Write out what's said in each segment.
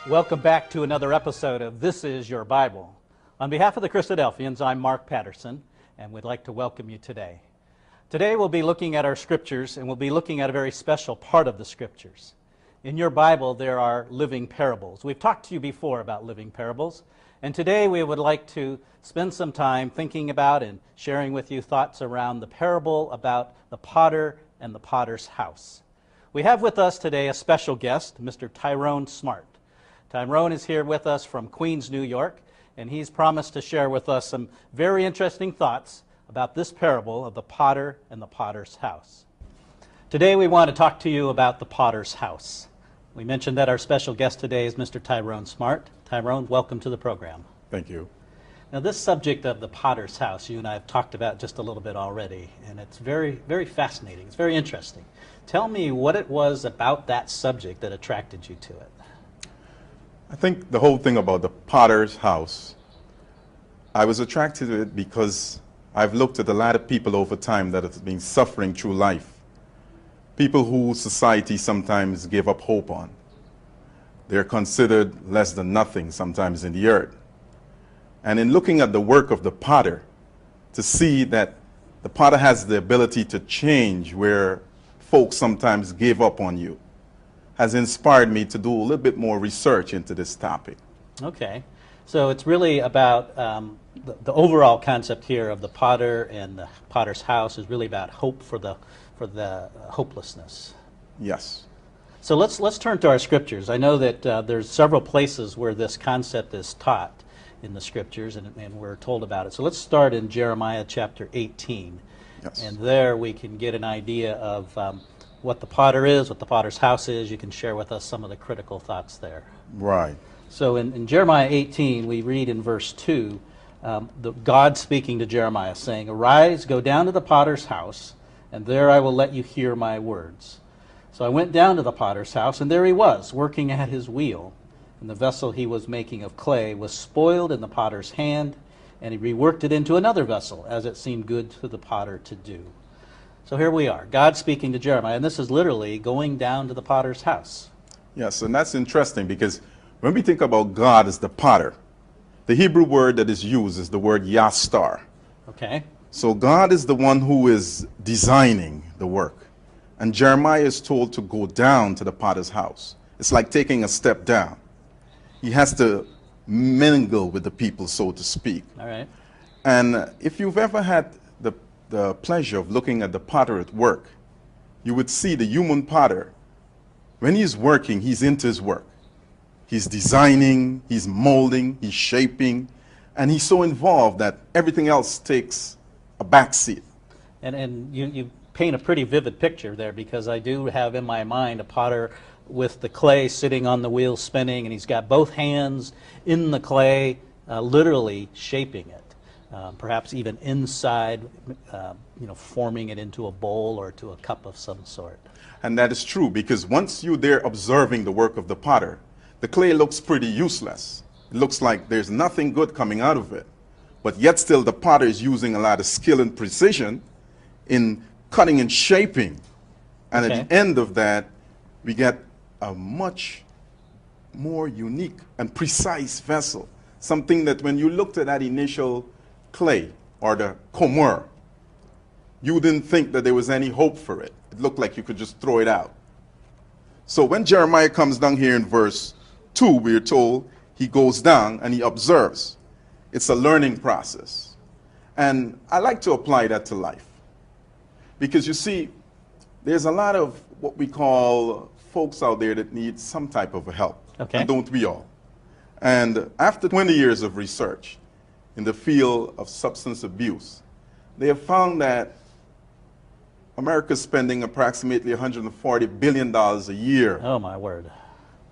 Welcome back to another episode of This Is Your Bible. On behalf of the Christadelphians, I'm Mark Patterson, and we'd like to welcome you today. Today we'll be looking at our scriptures, and we'll be looking at a very special part of the scriptures. In your Bible, there are living parables. We've talked to you before about living parables, and today we would like to spend some time thinking about and sharing with you thoughts around the parable about the potter and the potter's house. We have with us today a special guest, Mr. Tyrone Smart. Tyrone is here with us from Queens, New York, and he's promised to share with us some very interesting thoughts about this parable of the potter and the potter's house. Today we want to talk to you about the potter's house. We mentioned that our special guest today is Mr. Tyrone Smart. Tyrone, welcome to the program. Thank you. Now, this subject of the potter's house, you and I have talked about just a little bit already, and it's very, very fascinating. It's very interesting. Tell me what it was about that subject that attracted you to it. I think the whole thing about the potter's house, I was attracted to it because I've looked at a lot of people over time that have been suffering through life. People who society sometimes give up hope on. They're considered less than nothing sometimes in the earth. And in looking at the work of the potter, to see that the potter has the ability to change where folks sometimes give up on you, has inspired me to do a little bit more research into this topic. Okay. So it's really about the overall concept here of the potter and the potter's house is really about hope for the hopelessness. Yes. So let's turn to our scriptures. I know that there's several places where this concept is taught in the scriptures, and we're told about it. So let's start in Jeremiah chapter 18. Yes. And there we can get an idea of what the potter is, what the potter's house is. You can share with us some of the critical thoughts there. Right. So in Jeremiah 18, we read in verse 2, God speaking to Jeremiah, saying, "Arise, go down to the potter's house, and there I will let you hear my words." So I went down to the potter's house, and there he was, working at his wheel. And the vessel he was making of clay was spoiled in the potter's hand, and he reworked it into another vessel, as it seemed good to the potter to do. So here we are, God speaking to Jeremiah, and this is literally going down to the potter's house. Yes, and that's interesting because when we think about God as the potter, the Hebrew word that is used is the word yastar. Okay. So God is the one who is designing the work. And Jeremiah is told to go down to the potter's house. It's like taking a step down. He has to mingle with the people, so to speak. All right. And if you've ever had the pleasure of looking at the potter at work, you would see the human potter. When he's working, he's into his work. He's designing, he's molding, he's shaping, and he's so involved that everything else takes a backseat. And you paint a pretty vivid picture there, because I do have in my mind a potter with the clay sitting on the wheel spinning, and he's got both hands in the clay, literally shaping it. Perhaps even inside, forming it into a bowl or to a cup of some sort. And that is true, because once you're there observing the work of the potter, the clay looks pretty useless. It looks like there's nothing good coming out of it. But yet still the potter is using a lot of skill and precision in cutting and shaping. And Okay. at the end of that, we get a much more unique and precise vessel. Something that when you looked at that initial clay, or the comor, you didn't think that there was any hope for it. It looked like you could just throw it out. So when Jeremiah comes down here in verse 2, we're told he goes down and he observes. It's a learning process. And I like to apply that to life. Because you see, there's a lot of what we call folks out there that need some type of help. Okay. And don't we all? And after 20 years of research in the field of substance abuse, they have found that America's spending approximately $140 billion a year Oh, my word.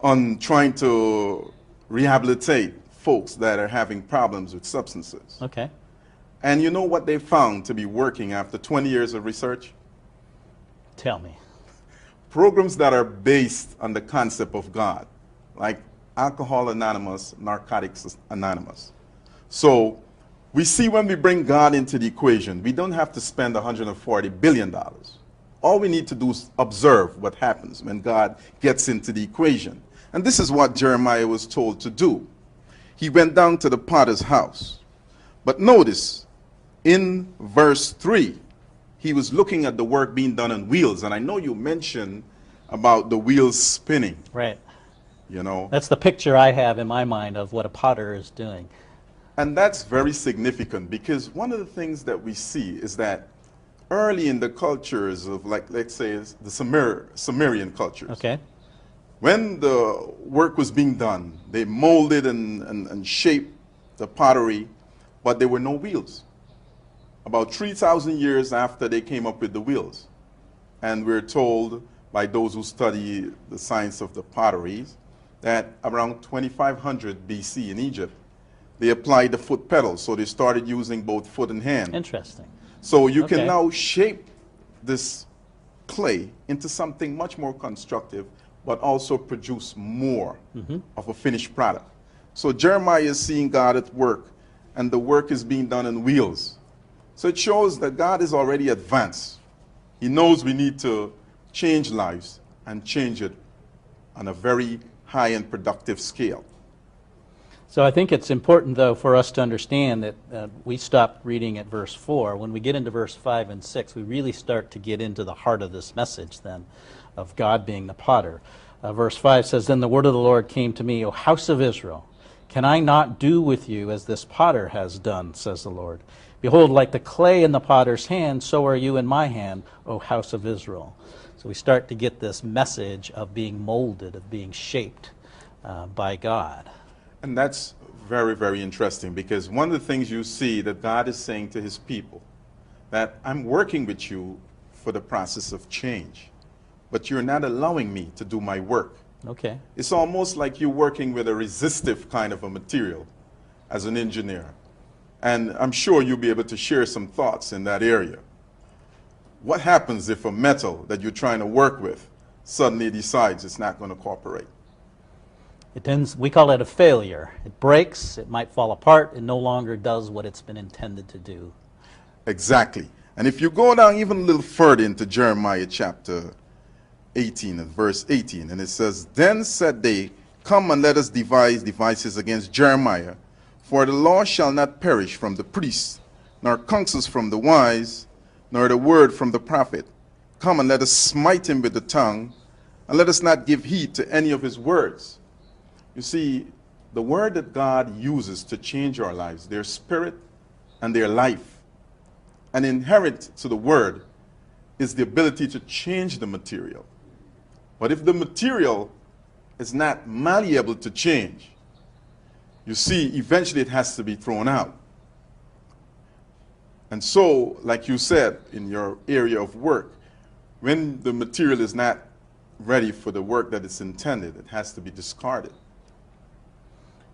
on trying to rehabilitate folks that are having problems with substances. Okay. And you know what they found to be working after 20 years of research? Tell me. Programs that are based on the concept of God, like Alcohol Anonymous, Narcotics Anonymous. So we see when we bring God into the equation, we don't have to spend $140 billion. All we need to do is observe what happens when God gets into the equation. And this is what Jeremiah was told to do. He went down to the potter's house. But notice, in verse 3, he was looking at the work being done on wheels. And I know you mentioned about the wheels spinning. Right. You know. That's the picture I have in my mind of what a potter is doing. And that's very significant, because one of the things that we see is that early in the cultures of, like, let's say, the Sumerian cultures, Okay. when the work was being done, they molded and shaped the pottery, but there were no wheels. About 3,000 years after they came up with the wheels. And we're told by those who study the science of the potteries that around 2500 BC in Egypt, they applied the foot pedals, so they started using both foot and hand. Interesting. So you Okay. can now shape this clay into something much more constructive, but also produce more of a finished product. So Jeremiah is seeing God at work, and the work is being done in wheels. So it shows that God is already advanced. He knows we need to change lives and change it on a very high and productive scale. So I think it's important, though, for us to understand that we stopped reading at verse 4. When we get into verse 5 and 6, we really start to get into the heart of this message, then, of God being the potter. Verse 5 says, "Then the word of the Lord came to me, O house of Israel, can I not do with you as this potter has done, says the Lord? Behold, like the clay in the potter's hand, so are you in my hand, O house of Israel." So we start to get this message of being molded, of being shaped by God. And that's very, very interesting, because one of the things you see that God is saying to his people, that I'm working with you for the process of change, but you're not allowing me to do my work. Okay. It's almost like you're working with a resistive kind of a material as an engineer. And I'm sure you'll be able to share some thoughts in that area. What happens if a metal that you're trying to work with suddenly decides it's not going to cooperate? It tends, we call it a failure. It breaks, it might fall apart, it no longer does what it's been intended to do. Exactly. And if you go down even a little further into Jeremiah chapter 18 and verse 18, and it says, "Then said they, Come and let us devise devices against Jeremiah, for the law shall not perish from the priests, nor counsels from the wise, nor the word from the prophet. Come and let us smite him with the tongue, and let us not give heed to any of his words." You see, the word that God uses to change our lives, their spirit and their life, and inherent to the word is the ability to change the material. But if the material is not malleable to change, you see, eventually it has to be thrown out. And so, like you said, in your area of work, when the material is not ready for the work that it's intended, it has to be discarded.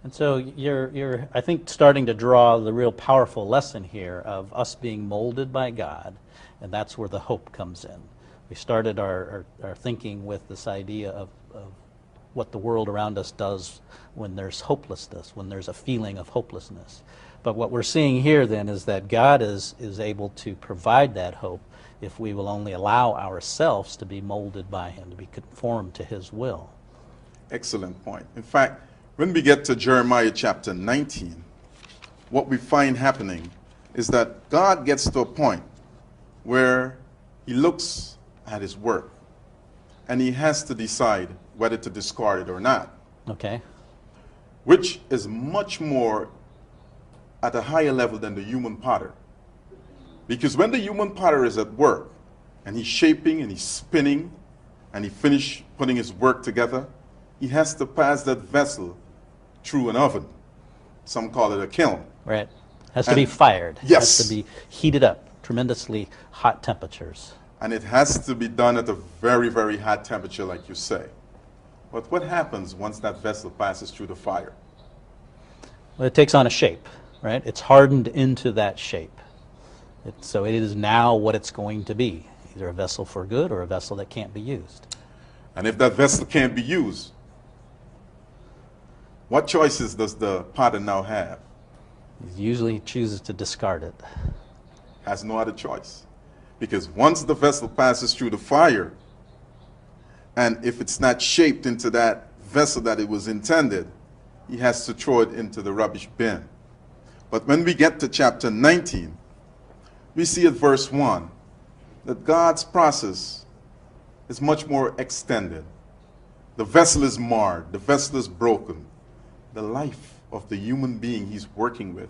And so you're, I think, starting to draw the real powerful lesson here of us being molded by God, and that's where the hope comes in. We started our thinking with this idea of what the world around us does when there's hopelessness, when there's a feeling of hopelessness. But what we're seeing here then is that God is able to provide that hope if we will only allow ourselves to be molded by Him, to be conformed to His will. Excellent point. In fact, when we get to Jeremiah chapter 19, what we find happening is that God gets to a point where He looks at His work and He has to decide whether to discard it or not. Okay. Which is much more at a higher level than the human potter. Because when the human potter is at work and he's shaping and he's spinning and he finishes putting his work together, he has to pass that vessel through an oven. Some call it a kiln. Right. Has to be fired. Yes. Has to be heated up, tremendously hot temperatures. And it has to be done at a very, very hot temperature, like you say. But what happens once that vessel passes through the fire? Well, it takes on a shape, right? It's hardened into that shape. So it is now what it's going to be, either a vessel for good or a vessel that can't be used. And if that vessel can't be used, what choices does the potter now have? He usually chooses to discard it. Has no other choice. Because once the vessel passes through the fire, and if it's not shaped into that vessel that it was intended, he has to throw it into the rubbish bin. But when we get to chapter 19, we see at verse 1 that God's process is much more extended. The vessel is marred, the vessel is broken. The life of the human being he's working with,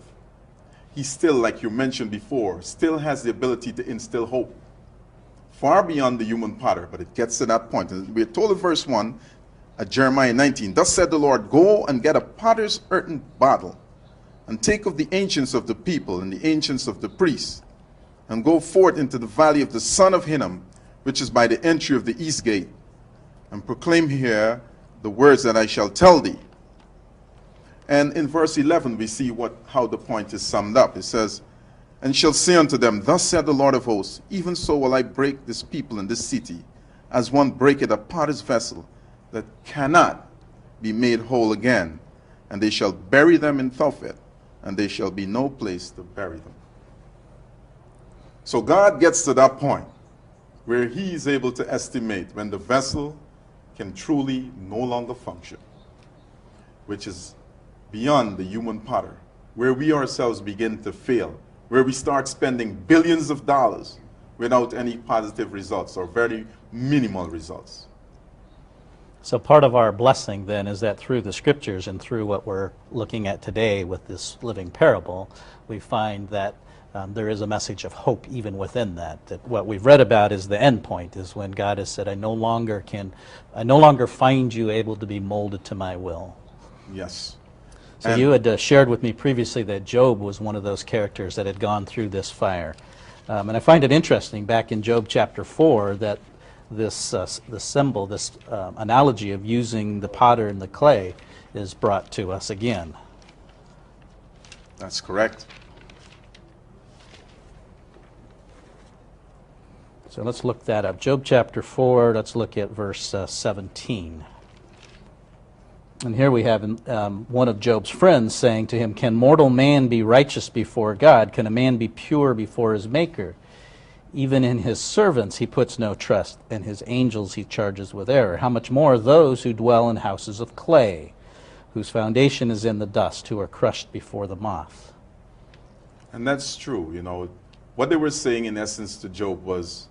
he still, like you mentioned before, still has the ability to instill hope. Far beyond the human potter, but it gets to that point. And we're told in verse 1 at Jeremiah 19, "Thus said the Lord, go and get a potter's earthen bottle, and take of the ancients of the people and the ancients of the priests, and go forth into the valley of the son of Hinnom, which is by the entry of the east gate, and proclaim here the words that I shall tell thee." And in verse 11, we see how the point is summed up. It says, "And shall say unto them, Thus saith the Lord of hosts, even so will I break this people in this city, as one breaketh a potter's vessel, that cannot be made whole again. And they shall bury them in Tophet, and there shall be no place to bury them." So God gets to that point where he is able to estimate when the vessel can truly no longer function, which is beyond the human potter, where we ourselves begin to fail, where we start spending billions of dollars without any positive results or very minimal results. So part of our blessing then is that through the scriptures and through what we're looking at today with this living parable, we find that there is a message of hope even within that. That what we've read about is the end point, is when God has said, I no longer find you able to be molded to my will. Yes. So you had shared with me previously that Job was one of those characters that had gone through this fire. And I find it interesting back in Job chapter 4 that this symbol, this analogy of using the potter and the clay is brought to us again. That's correct. So let's look that up. Job chapter 4, let's look at verse 17. And here we have one of Job's friends saying to him, "Can mortal man be righteous before God? Can a man be pure before his Maker? Even in his servants he puts no trust, and his angels he charges with error. How much more those who dwell in houses of clay, whose foundation is in the dust, who are crushed before the moth." And that's true. You know, what they were saying in essence to Job was,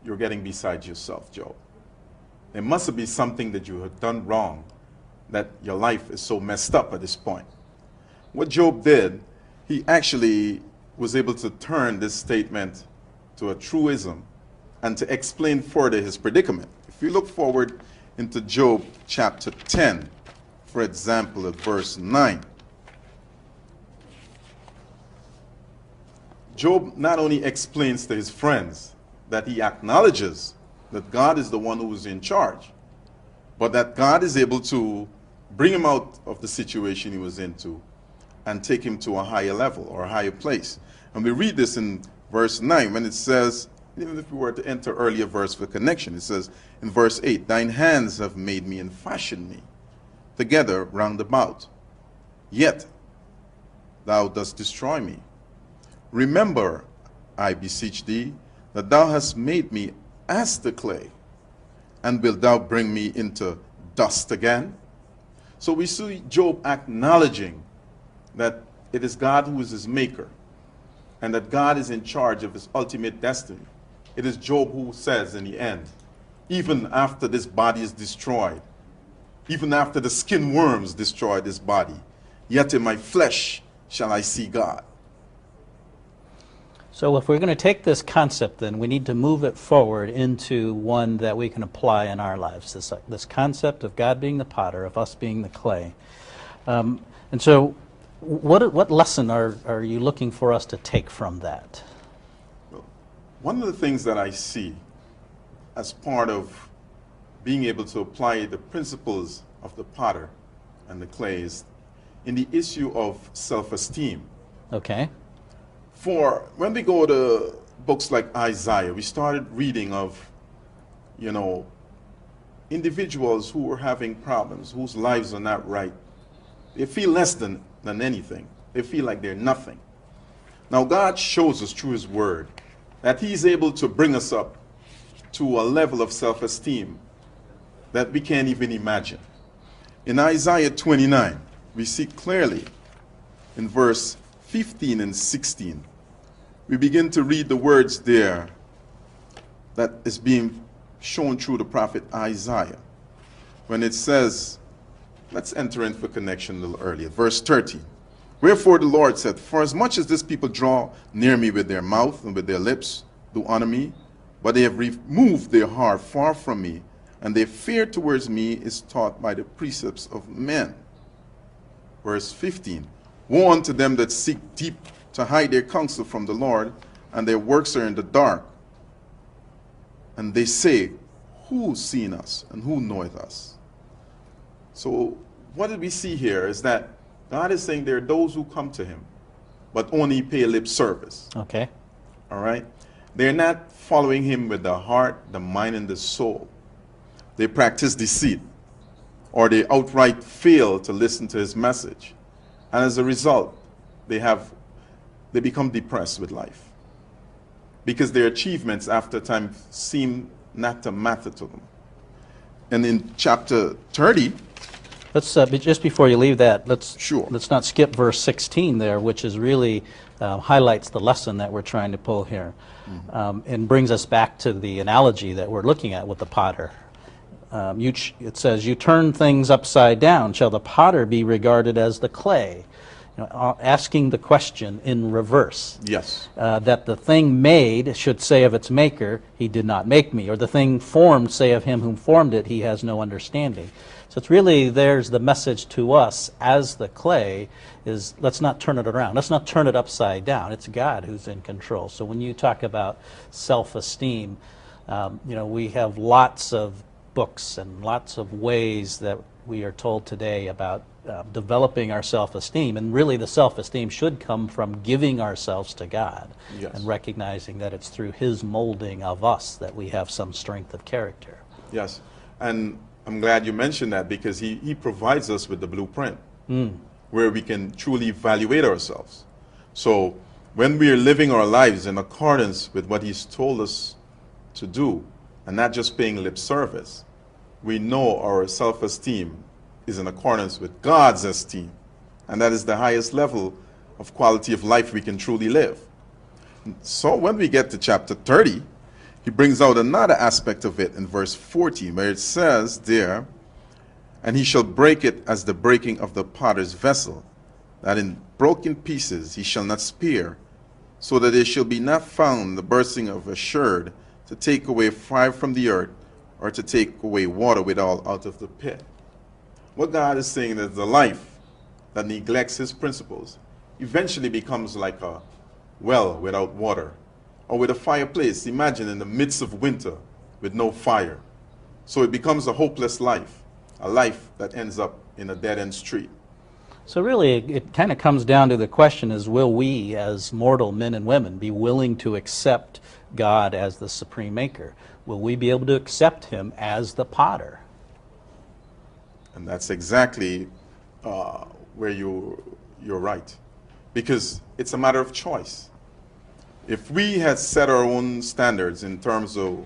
you're getting beside yourself, Job. There must be something that you have done wrong, that your life is so messed up at this point. What Job did, he actually was able to turn this statement to a truism and to explain further his predicament. If you look forward into Job chapter 10, for example, at verse 9, Job not only explains to his friends that he acknowledges that God is the one who is in charge, but that God is able to bring him out of the situation he was into and take him to a higher level or a higher place. And we read this in verse 9 when it says, even if we were to enter earlier verse for connection, it says in verse 8, "Thine hands have made me and fashioned me together round about. Yet thou dost destroy me. Remember, I beseech thee, that thou hast made me as the clay, and wilt thou bring me into dust again?" So we see Job acknowledging that it is God who is his maker, and that God is in charge of his ultimate destiny. It is Job who says in the end, even after this body is destroyed, even after the skin worms destroy this body, yet in my flesh shall I see God. So if we're going to take this concept, then we need to move it forward into one that we can apply in our lives. This concept of God being the potter, of us being the clay. And so what lesson are you looking for us to take from that? Well, one of the things that I see as part of being able to apply the principles of the potter and the clay is in the issue of self-esteem. Okay. For when we go to books like Isaiah, we started reading of, individuals who are having problems, whose lives are not right. They feel less than anything. They feel like they're nothing. Now God shows us through his word that he's able to bring us up to a level of self-esteem that we can't even imagine. In Isaiah 29, we see clearly in verse 15 and 16, we begin to read the words there that is being shown through the prophet Isaiah. When it says, let's enter in for connection a little earlier. Verse 13. Wherefore the Lord said, for as much as this people draw near me with their mouth and with their lips do honor me, but they have removed their heart far from me, and their fear towards me is taught by the precepts of men. Verse 15. Woe unto them that seek deep to hide their counsel from the Lord, and their works are in the dark. And they say, who's seen us, and who knoweth us? So what did we see here is that God is saying there are those who come to him, but only pay lip service. Okay. All right? They're not following him with the heart, the mind, and the soul. They practice deceit, or they outright fail to listen to his message. And as a result, they become depressed with life, because their achievements after time seem not to matter to them. And in chapter 30, Let's just before you leave that, let's Sure. not skip verse 16 there, which is really highlights the lesson that we're trying to pull here, and brings us back to the analogy that we're looking at with the potter. It says, "You turn things upside down. Shall the potter be regarded as the clay?" Asking the question in reverse. yes, That the thing made should say of its maker, he did not make me, or the thing formed say of him whom formed it, he has no understanding. So it's really, there's the message to us as the clay is, let's not turn it around. Let's not turn it upside down. It's God who's in control. So when you talk about self-esteem, we have lots of books and lots of ways that we are told today about developing our self-esteem, and really the self-esteem should come from giving ourselves to God. Yes. And recognizing that it's through his molding of us that we have some strength of character. yes. And I'm glad you mentioned that, because he provides us with the blueprint where we can truly evaluate ourselves. So when we are living our lives in accordance with what he's told us to do, and not just paying lip service, we know our self-esteem is in accordance with God's esteem. And that is the highest level of quality of life we can truly live. So when we get to chapter 30, he brings out another aspect of it in verse 40, where it says there, "And he shall break it as the breaking of the potter's vessel, that in broken pieces he shall not spare, so that there shall be not found the bursting of a sherd to take away fire from the earth, or to take away water withal out of the pit." What God is saying is the life that neglects his principles eventually becomes like a well without water, or with a fireplace, imagine in the midst of winter with no fire. So it becomes a hopeless life, a life that ends up in a dead-end street. So really, it kind of comes down to the question is, will we as mortal men and women be willing to accept God as the supreme maker? Will we be able to accept him as the potter? And that's exactly where you're right, because it's a matter of choice. If we had set our own standards in terms of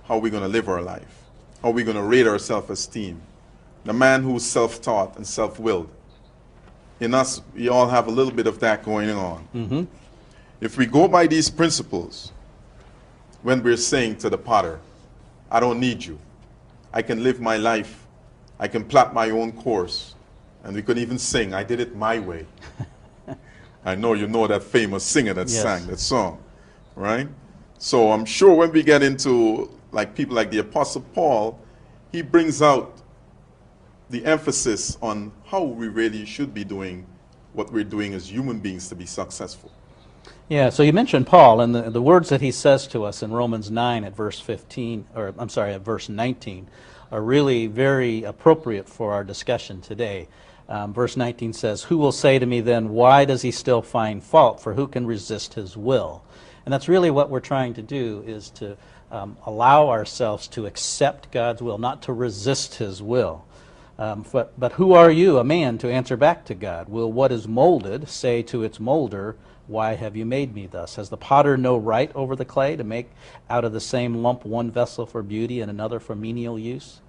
how we're going to live our life, how we're going to rate our self-esteem, the man who's self-taught and self-willed, in us, we all have a little bit of that going on. If we go by these principles, when we're saying to the potter, I don't need you, I can live my life, I can plot my own course, and we could even sing, I did it my way. I know you know that famous singer that Yes. sang that song, right? So I'm sure when we get into like people like the Apostle Paul, he brings out the emphasis on how we really should be doing what we're doing as human beings to be successful. Yeah, so you mentioned Paul, and the words that he says to us in Romans 9 at verse 15, or I'm sorry, at verse 19, are really very appropriate for our discussion today. Verse 19 says, "Who will say to me then, why does he still find fault? For who can resist his will?" And that's really what we're trying to do, is to allow ourselves to accept God's will, not to resist his will. But who are you, a man, to answer back to God? Will what is molded say to its molder, why have you made me thus? Has the potter no right over the clay to make out of the same lump one vessel for beauty and another for menial use?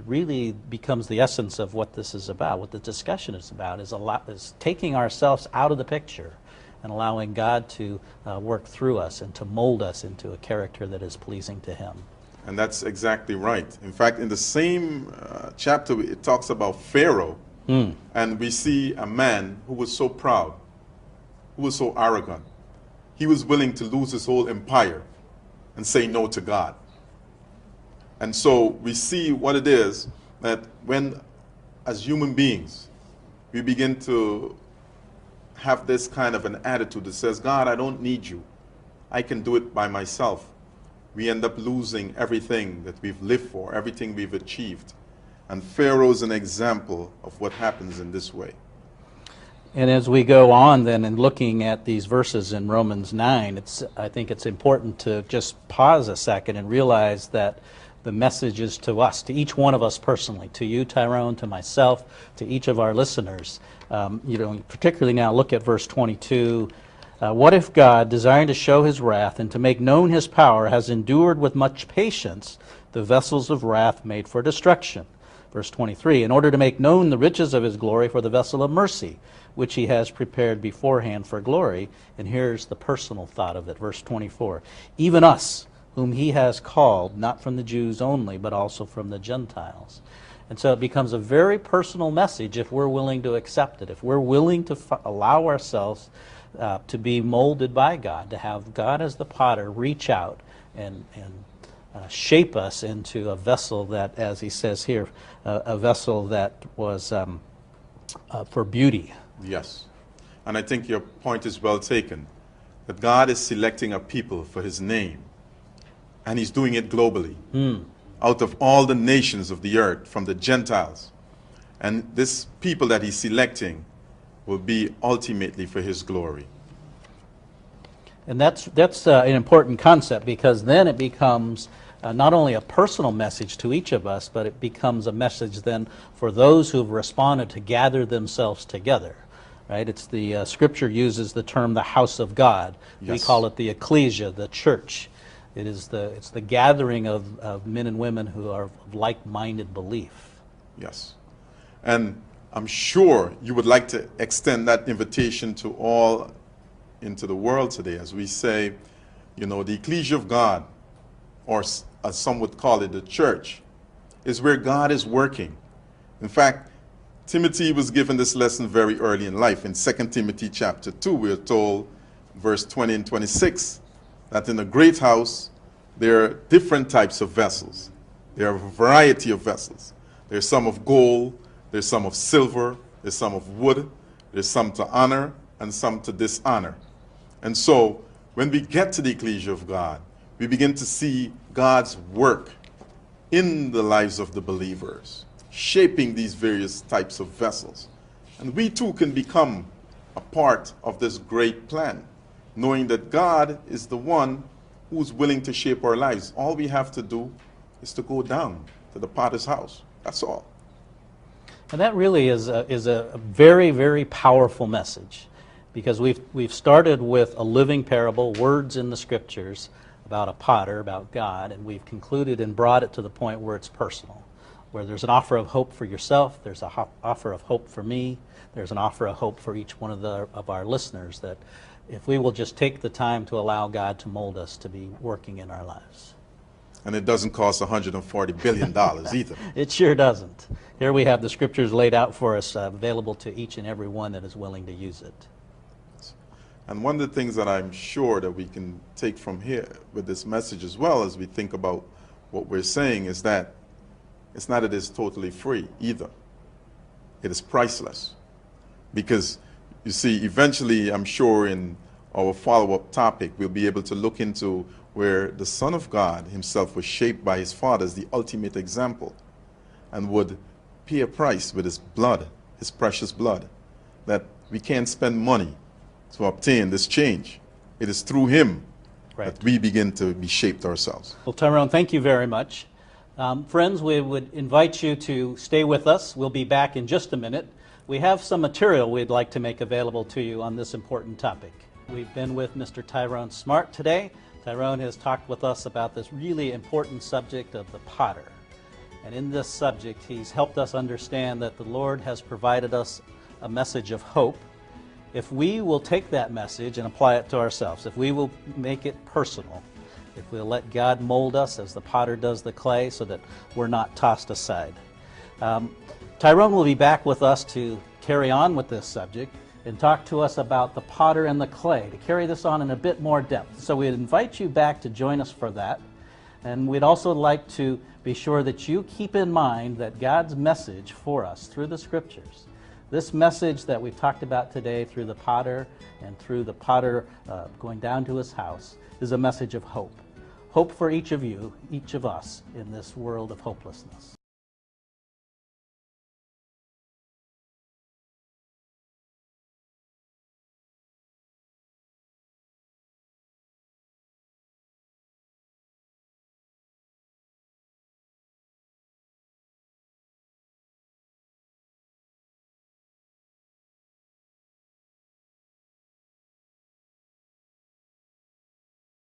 really becomes the essence of what this is about, what the discussion is about, is taking ourselves out of the picture and allowing God to work through us and to mold us into a character that is pleasing to Him. And that's exactly right. In fact, in the same chapter, it talks about Pharaoh. And we see a man who was so proud, who was so arrogant. He was willing to lose his whole empire and say no to God. And so we see what it is that when, as human beings, we begin to have this kind of an attitude that says, God, I don't need you. I can do it by myself. We end up losing everything that we've lived for, everything we've achieved. And Pharaoh is an example of what happens in this way. And as we go on then and looking at these verses in Romans 9, I think it's important to just pause a second and realize that the message is to us, to each one of us personally, to you, Tyrone, to myself, to each of our listeners. Particularly now, look at verse 22. What if God, desiring to show His wrath and to make known His power, has endured with much patience the vessels of wrath made for destruction? Verse 23, in order to make known the riches of His glory for the vessel of mercy, which He has prepared beforehand for glory. And here's the personal thought of it, verse 24. Even us, whom He has called, not from the Jews only, but also from the Gentiles. And so it becomes a very personal message if we're willing to accept it, if we're willing to allow ourselves to be molded by God, to have God as the potter reach out and shape us into a vessel that, as he says here, a vessel that was for beauty. Yes. And I think your point is well taken, that God is selecting a people for His name, and He's doing it globally, out of all the nations of the earth, from the Gentiles. And this people that He's selecting will be ultimately for His glory. And that's an important concept, because then it becomes not only a personal message to each of us, but it becomes a message then for those who have responded to gather themselves together. Right? It's the Scripture uses the term the house of God. Yes. We call it the ecclesia, the church. It's the gathering of men and women who are of like-minded belief. Yes. And I'm sure you would like to extend that invitation to all into the world today, as we say, the ecclesia of God, or as some would call it, the church, is where God is working. In fact, Timothy was given this lesson very early in life. In 2 Timothy chapter 2, we are told, verse 20 and 26, that in a great house, there are different types of vessels. There are a variety of vessels. There's some of gold, there's some of silver, there's some of wood, there's some to honor, and some to dishonor. And so, when we get to the ecclesia of God, we begin to see God's work in the lives of the believers, shaping these various types of vessels. And we too can become a part of this great plan, knowing that God is the one who's willing to shape our lives. All we have to do is to go down to the potter's house. That's all. And that really is a very, very powerful message, because we've started with a living parable, words in the Scriptures, about a potter, about God, and we've concluded and brought it to the point where it's personal, where there's an offer of hope for yourself, there's an offer of hope for me, there's an offer of hope for each one of our listeners, that if we will just take the time to allow God to mold us to be working in our lives. And it doesn't cost $140 billion either. It sure doesn't. Here we have the Scriptures laid out for us, available to each and every one that is willing to use it. And one of the things that I'm sure that we can take from here with this message, as well as we think about what we're saying, is that it's not that it's totally free either. It is priceless. Because, you see, eventually, I'm sure in our follow-up topic, we'll be able to look into where the Son of God Himself was shaped by His Father as the ultimate example, and would pay a price with His blood, His precious blood, that we can't spend money to obtain this change. It is through Him that we begin to be shaped ourselves. Well, Tyrone, thank you very much. Friends, we would invite you to stay with us. We'll be back in just a minute. We have some material we'd like to make available to you on this important topic. We've been with Mr. Tyrone Smart today. Tyrone has talked with us about this really important subject of the potter. And in this subject, he's helped us understand that the Lord has provided us a message of hope. If we will take that message and apply it to ourselves, if we will make it personal, if we'll let God mold us as the potter does the clay so that we're not tossed aside. Tyrone will be back with us to carry on with this subject and talk to us about the potter and the clay, to carry this on in a bit more depth. So we'd invite you back to join us for that. And we'd also like to be sure that you keep in mind that God's message for us through the Scriptures, this message that we've talked about today through the potter and through the potter going down to his house, is a message of hope. Hope for each of you, each of us in this world of hopelessness.